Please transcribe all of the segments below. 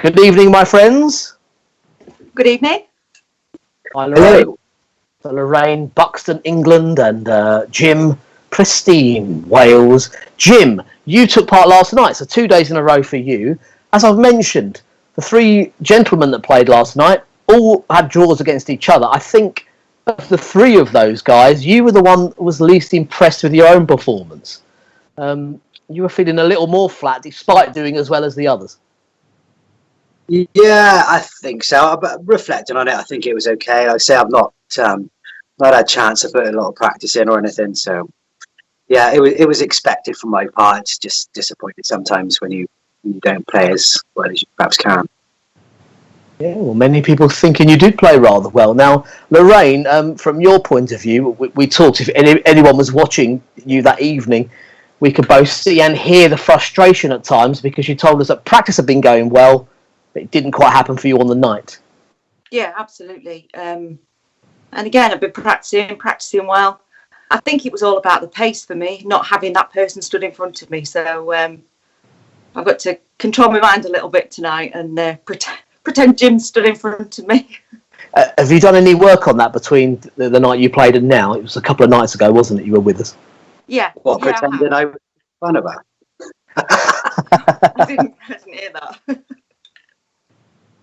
Good evening, my friends. Good evening. Hi, Lorraine. Lorraine, Buxton, England, and Jim, Pristine, Wales. Jim, you took part last night, so 2 days in a row for you. As I've mentioned, the three gentlemen that played last night all had draws against each other. I think of the three of those guys, you were the one that was least impressed with your own performance. You were feeling a little more flat despite doing as well as the others. Yeah, I think so. But reflecting on it, I think it was okay. Like I say, I've not had a chance to put a lot of practice in or anything. So, yeah, it was expected from my part. It's just disappointed sometimes when you don't play as well as you perhaps can. Yeah, well, many people thinking you did play rather well. Now, Lorraine, from your point of view, we talked, if anyone was watching you that evening, we could both see and hear the frustration at times because you told us that practice had been going well, but it didn't quite happen for you on the night. Yeah, absolutely. And again, I've been practicing well. I think it was all about the pace for me, not having that person stood in front of me. So I've got to control my mind a little bit tonight and pretend Jim stood in front of me. Have you done any work on that between the night you played and now? It was a couple of nights ago, wasn't it? You were with us. Yeah. What, yeah, pretending I was fun about? I didn't hear that.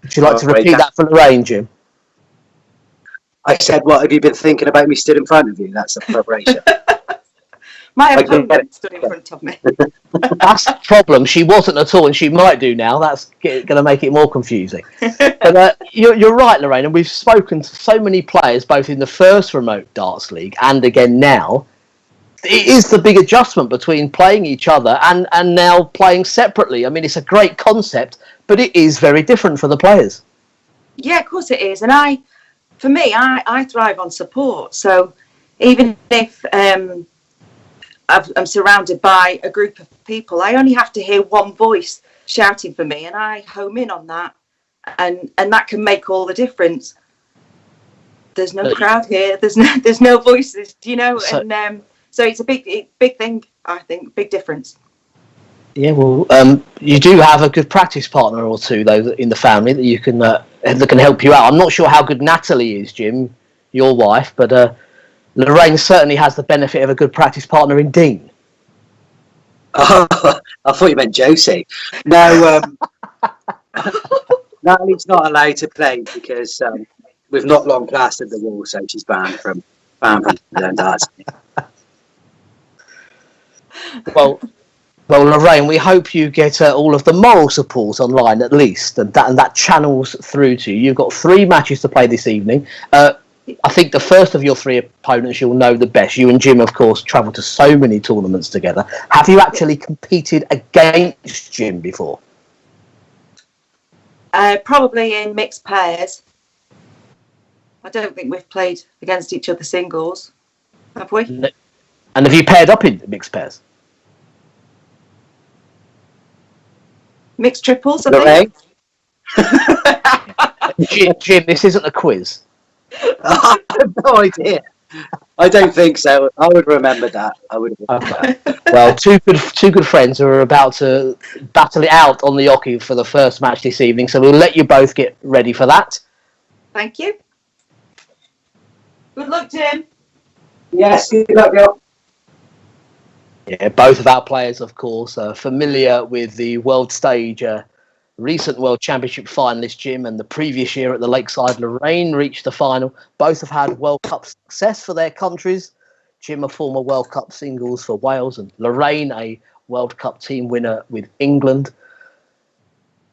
Would you like to repeat that for Lorraine, Jim? I said, what have you been thinking about me stood in front of you? That's a preparation. My opponent stood in front of me. That's the problem. She wasn't at all, and she might do now. That's going to make it more confusing. But you're right, Lorraine, and we've spoken to so many players, both in the first Remote Darts League and again now. It is the big adjustment between playing each other and now playing separately. I mean, it's a great concept, but it is very different for the players. Yeah, of course it is. And for me, I thrive on support. So even if I'm surrounded by a group of people, I only have to hear one voice shouting for me, and I home in on that, and that can make all the difference. There's no crowd here. There's no voices, you know, and so it's a big thing. I think big difference. Yeah, well, you do have a good practice partner or two though in the family that you can that can help you out. I'm not sure how good Natalie is, Jim, your wife, but Lorraine certainly has the benefit of a good practice partner in Dean. Oh, I thought you meant Josie. No, Natalie's not allowed to play because we've not long plastered the wall, so she's banned from darts. Well, Lorraine, we hope you get all of the moral support online at least, and that channels through to you. You've got 3 matches to play this evening. I think the first of your 3 opponents you'll know the best. You and Jim, of course, travel to so many tournaments together. Have you actually competed against Jim before? Probably in mixed pairs. I don't think we've played against each other singles, have we? No. And have you paired up in mixed pairs? Mixed triples, I Lorraine? think. Jim, this isn't a quiz. I have no idea. I don't think so. I would remember that. I would. Okay. Well, two good friends who are about to battle it out on the hockey for the first match this evening. So we'll let you both get ready for that. Thank you. Good luck, Jim. Yes, good luck, y'all. Yeah, both of our players, of course, are familiar with the world stage. Recent World Championship finalist Jim and the previous year at the Lakeside Lorraine reached the final. Both have had World Cup success for their countries. Jim, a former World Cup singles for Wales, and Lorraine, a World Cup team winner with England.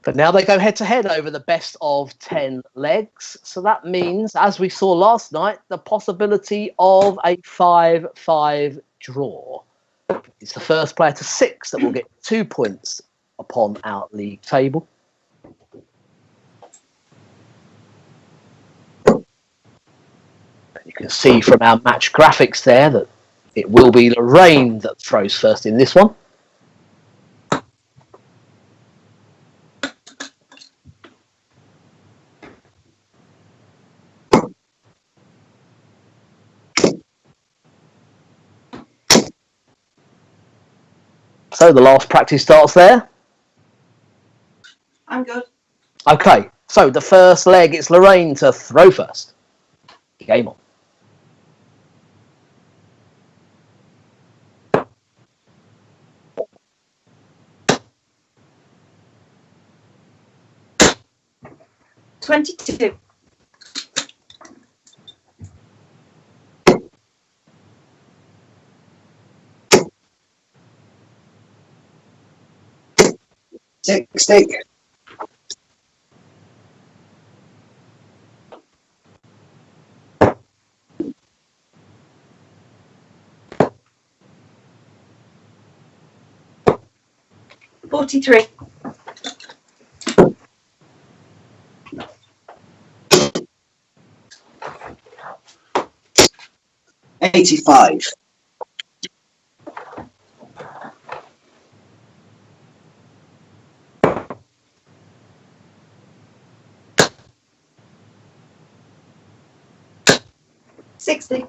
But now they go head-to-head over the best of 10 legs. So that means, as we saw last night, the possibility of a 5-5 draw. It's the first player to 6 that will get 2 points upon our league table. You can see from our match graphics there that it will be Lorraine that throws first in this one. So the last practice starts there. I'm good. Okay, so the first leg, it's Lorraine to throw first. Game on. $22. 60. 43. 85. 60.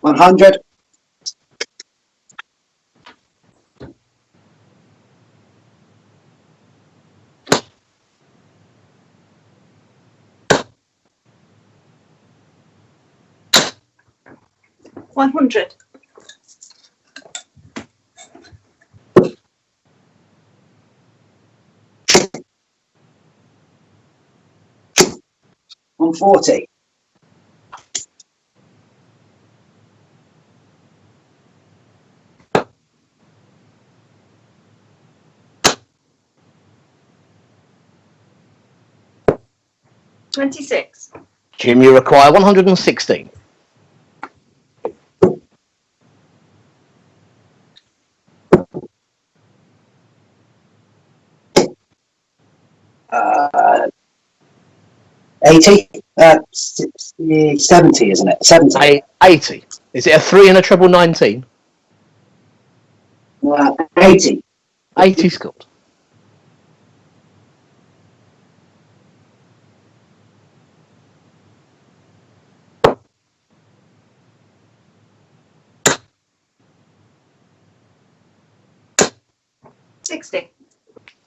100. 100. 140. 26. Jim, you require 116. 80. 70, isn't it? 70. 80. Is it a 3 and a treble 19? 80. 80 scored. $60.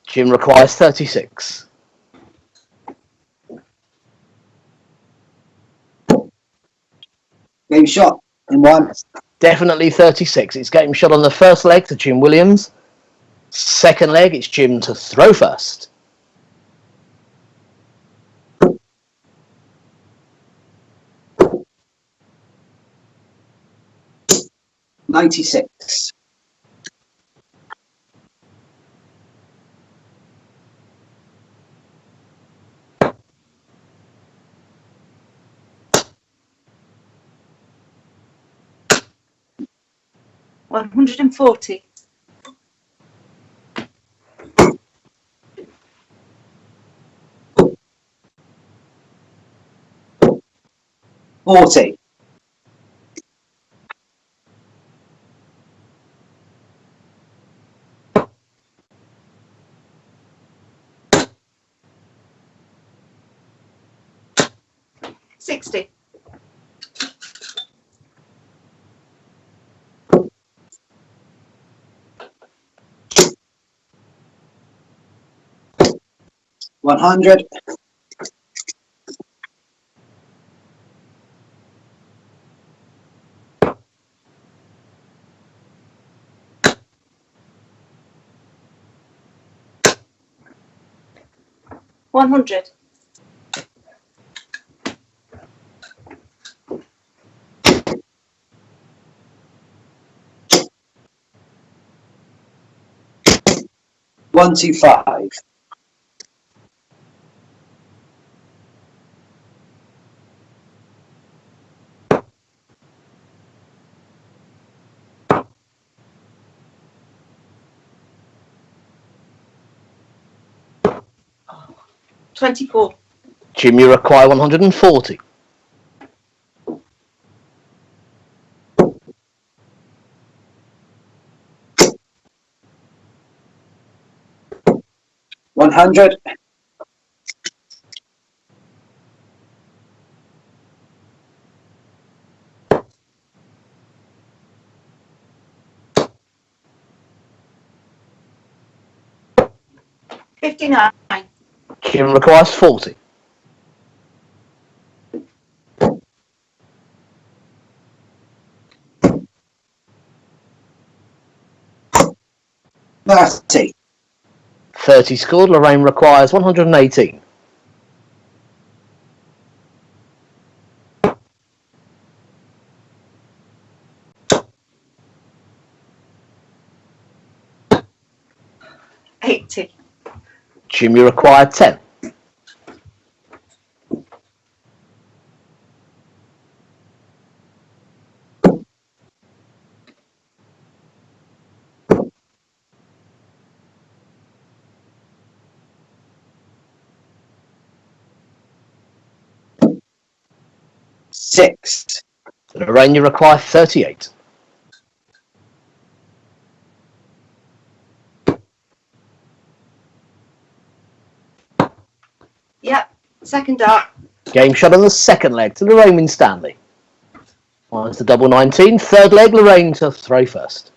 Jim requires 36. Game shot in one. Definitely 36. It's game shot on the first leg to Jim Williams. Second leg, it's Jim to throw first. $96. 140. 40. 60. 100. 100. 125. 24. Jim, you require 140. 100. 59. Jim requires 40. Thirty. 30 scored. Lorraine requires 118. $80. Jimmy required 10. Six. Lorraine, you require 38. Yep. Second dart. Game shot on the second leg to Lorraine Winstanley. Minus the double 19. Third leg, Lorraine to throw first.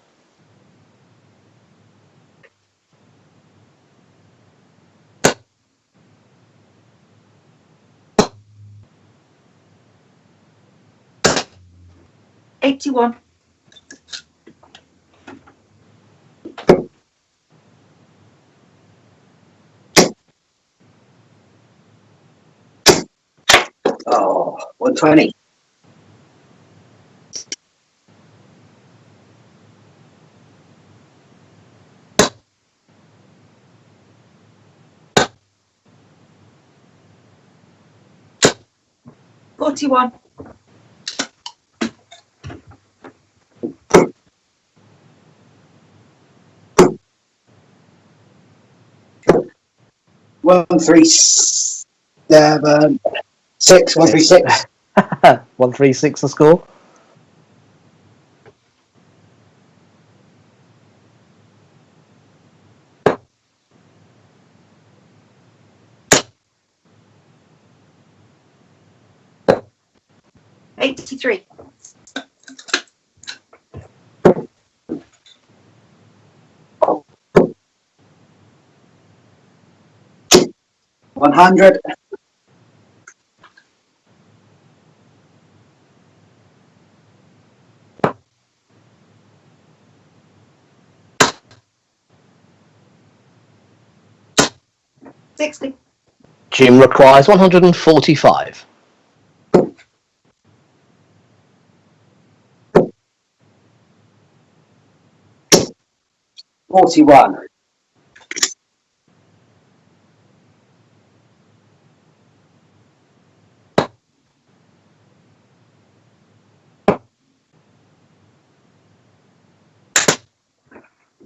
$81. Oh, 120. $41. One, three, seven, six, 136. 136 the score. $83. 100. $60. Jim requires 145. $41.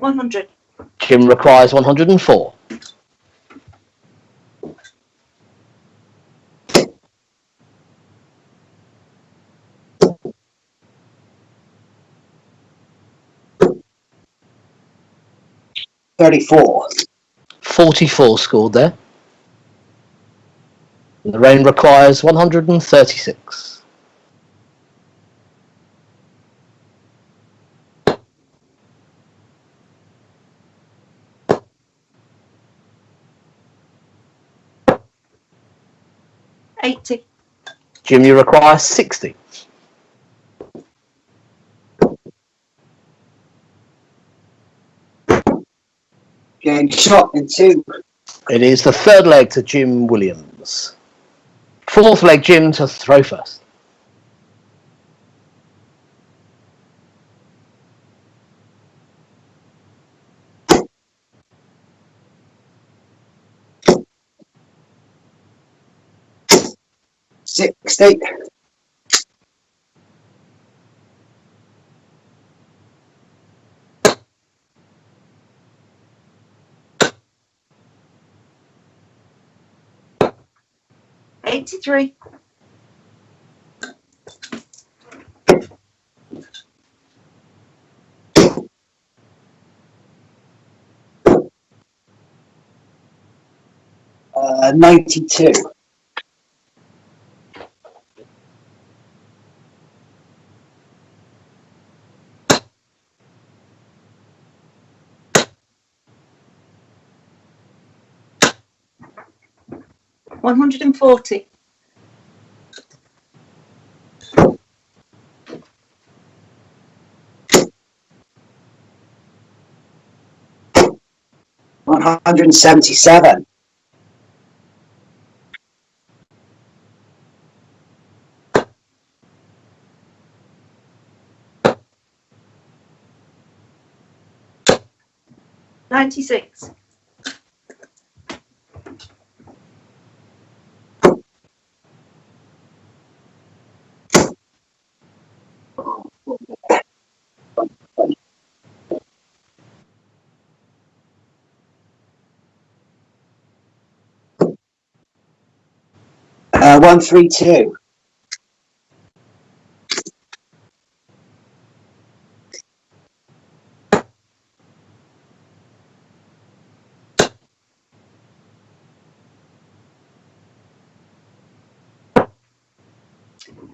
$100. Jim requires 104. $34. 44 scored there. Lorraine requires 136. $80. Jim, you require 60. Game shot in two. It is the third leg to Jim Williams. Fourth leg, Jim to throw first. $60. $83. $92. 140. 177. 96. 132.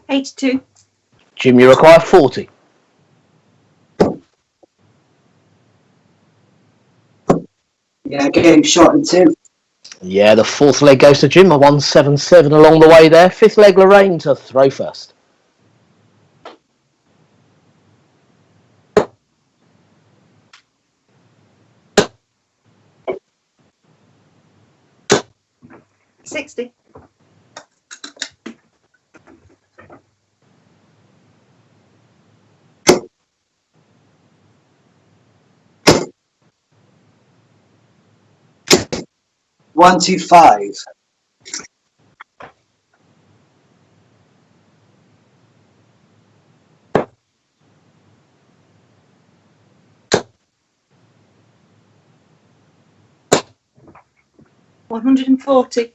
82. Jim, you require 40. Yeah, game shot in 2. Yeah, the fourth leg goes to Jim, a 177 along the way there. Fifth leg, Lorraine to throw first. $60. 125. 140.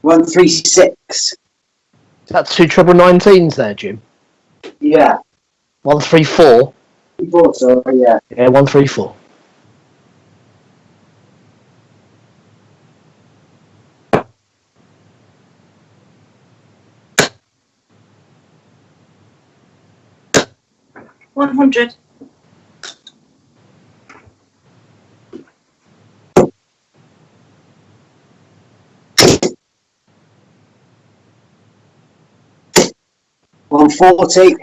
136. That's 2 treble 19s there, Jim. Yeah. 134. So, yeah. Yeah, 134. 100. 140.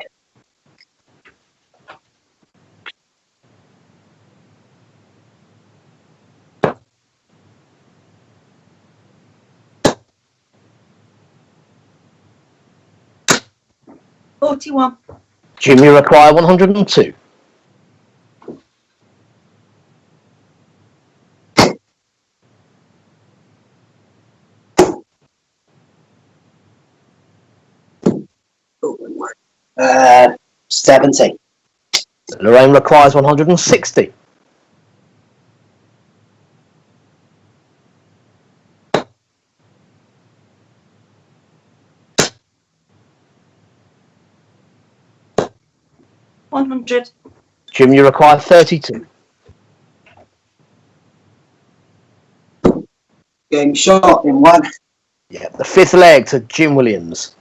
41. Jim, you require 102. 70. Lorraine requires 160. 100. Jim, you require 32. Game shot in 1. Yeah, the fifth leg to Jim Williams.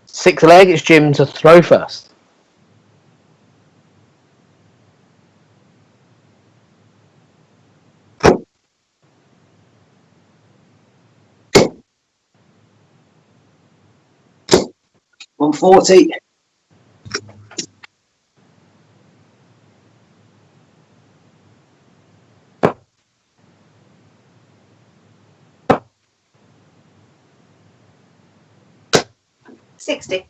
Sixth leg, it's Jim to throw first. $140. 60.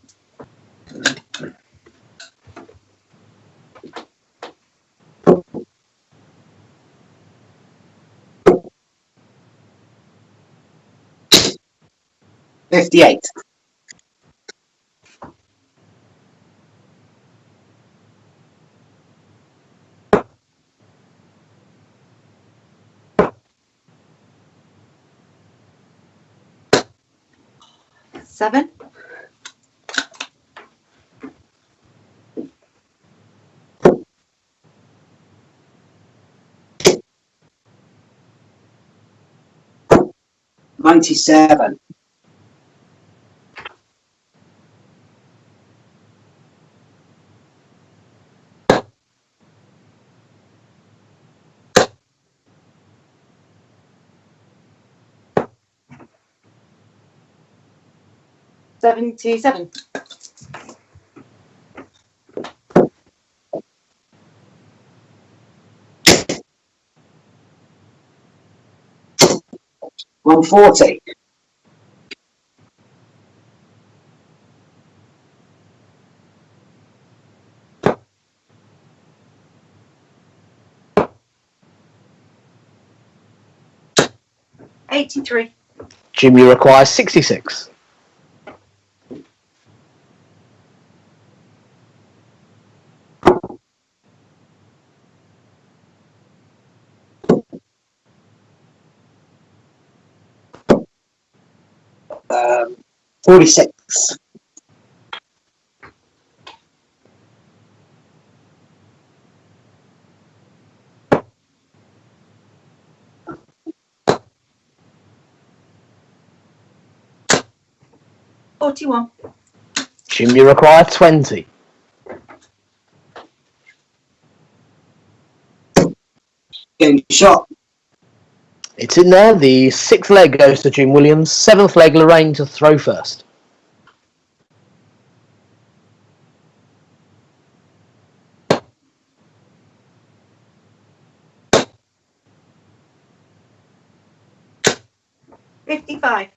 58. 7. 97. 77. $140. $83. Jim, you require 66. Um, 46. $41. Jim, you require 20. Game shot. It's in there. The 6th leg goes to Jim Williams. 7th leg, Lorraine to throw first. $55.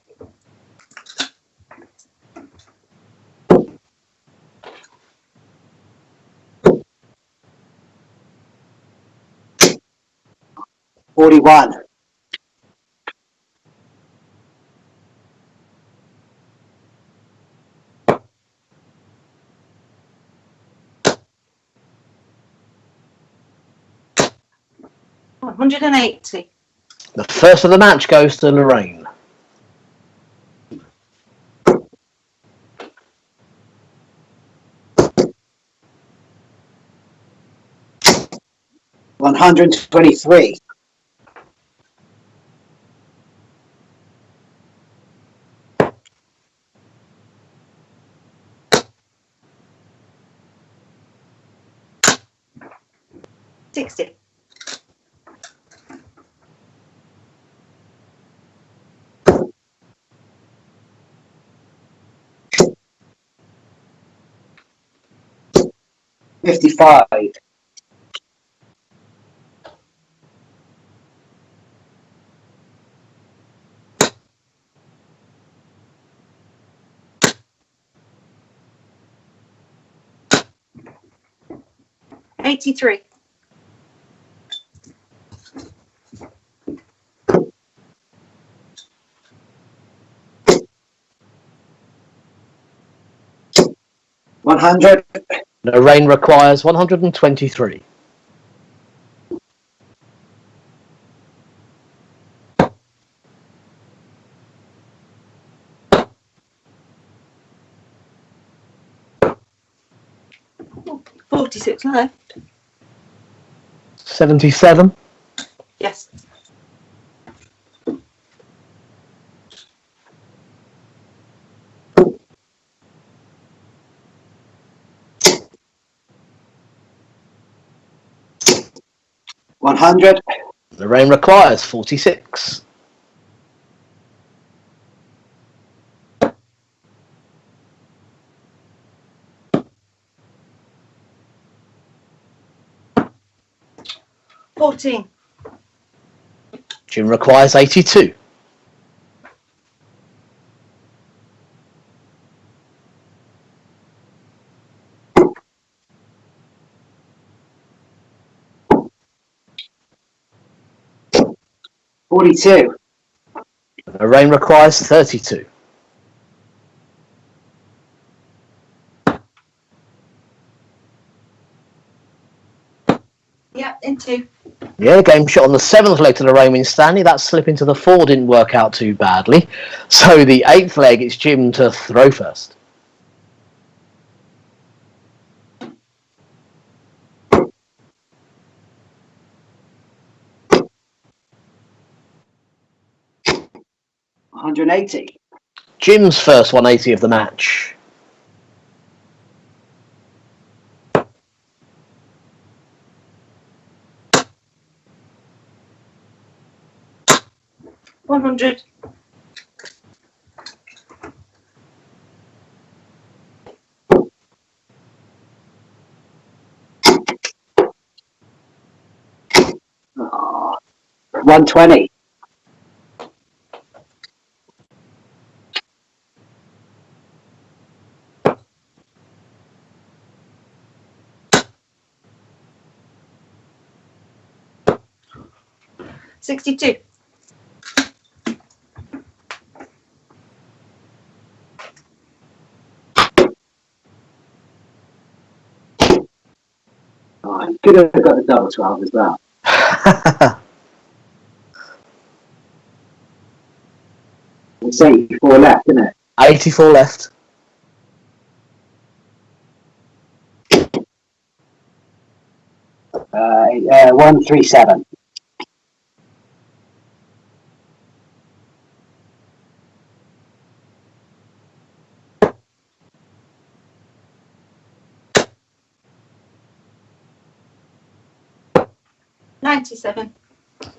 $41. $180. The first of the match goes to Lorraine. $123. $60. $55. $83. $100. Lorraine requires 123. $46 left. 77. Yes. $100. Lorraine requires 46. $14. Jim requires 82. $42. Lorraine requires 32. Yep, into. Yeah, game shot on the 7th leg to Lorraine Winstanley. That slip into the 4 didn't work out too badly. So the 8th leg, it's Jim to throw first. $180. Jim's first 180 of the match. $100. 120. $62. I could have got the double 12 as well. It's 84 left, isn't it? 84 left. Uh, 137. $97.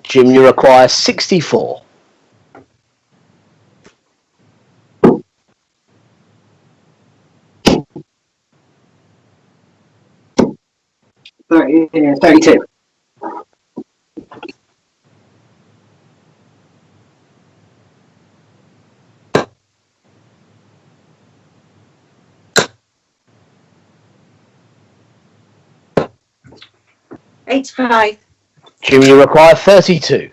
Jim, you require 64. Yeah, 32. $85. Jim, you require 32.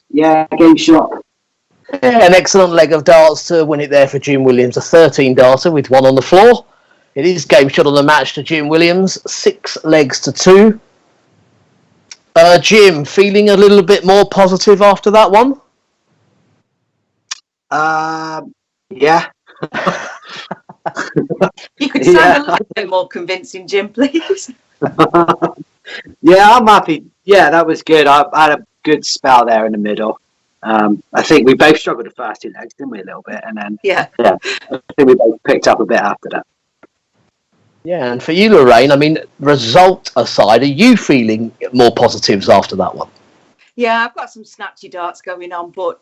Yeah, game shot. Yeah, an excellent leg of darts to win it there for Jim Williams. A 13 darter with one on the floor. It is game shot on the match to Jim Williams. 6 legs to 2. Jim, feeling a little bit more positive after that one? Yeah. You could sound a little bit more convincing, Jim, please. Yeah, I'm happy. Yeah, that was good. I had a good spell there in the middle. I think we both struggled the first 2 legs, didn't we, a little bit? And then, yeah, I think we both picked up a bit after that. Yeah, and for you, Lorraine, I mean, result aside, are you feeling more positives after that one? Yeah, I've got some snatchy darts going on, but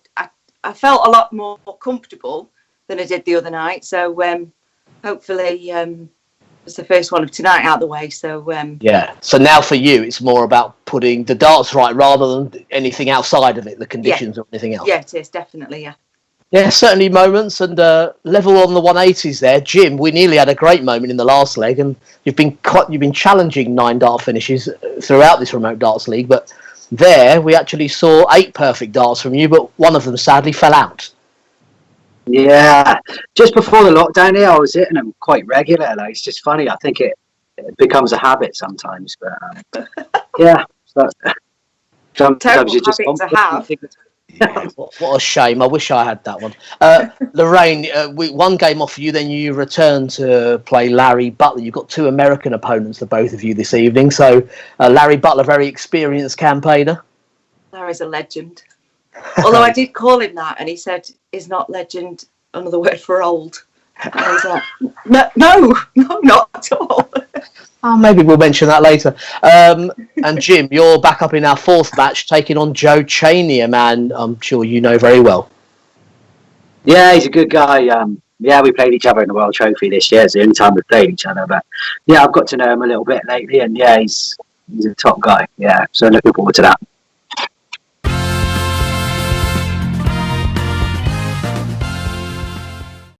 I felt a lot more comfortable than I did the other night. So hopefully it's the first one of tonight out of the way. So yeah. So now for you, it's more about putting the darts right rather than anything outside of it, the conditions or anything else. Yeah, it is definitely. Yeah. Yeah, certainly moments and level on the 180s there. Jim, we nearly had a great moment in the last leg, and you've been challenging 9 dart finishes throughout this remote darts league, but there we actually saw 8 perfect darts from you, but one of them sadly fell out. Yeah, just before the lockdown here, I was hitting them quite regular. Like, it's just funny. I think it becomes a habit sometimes, but yeah. So, sometimes you just to have. Yeah, what a shame. I wish I had that one. Lorraine, one game off you, then you return to play Larry Butler. You've got 2 American opponents, the both of you, this evening. So Larry Butler, very experienced campaigner. Larry's a legend. Although I did call him that, and he said, "Is not legend another word for old?" And I was like, no, not at all. Oh, maybe we'll mention that later. And Jim, you're back up in our 4th match, taking on Joe Chaney, a man I'm sure you know very well. Yeah, he's a good guy. Yeah, we played each other in the World Trophy this year. It's the only time we played each other. But yeah, I've got to know him a little bit lately, and yeah, he's a top guy. Yeah, so looking forward to that.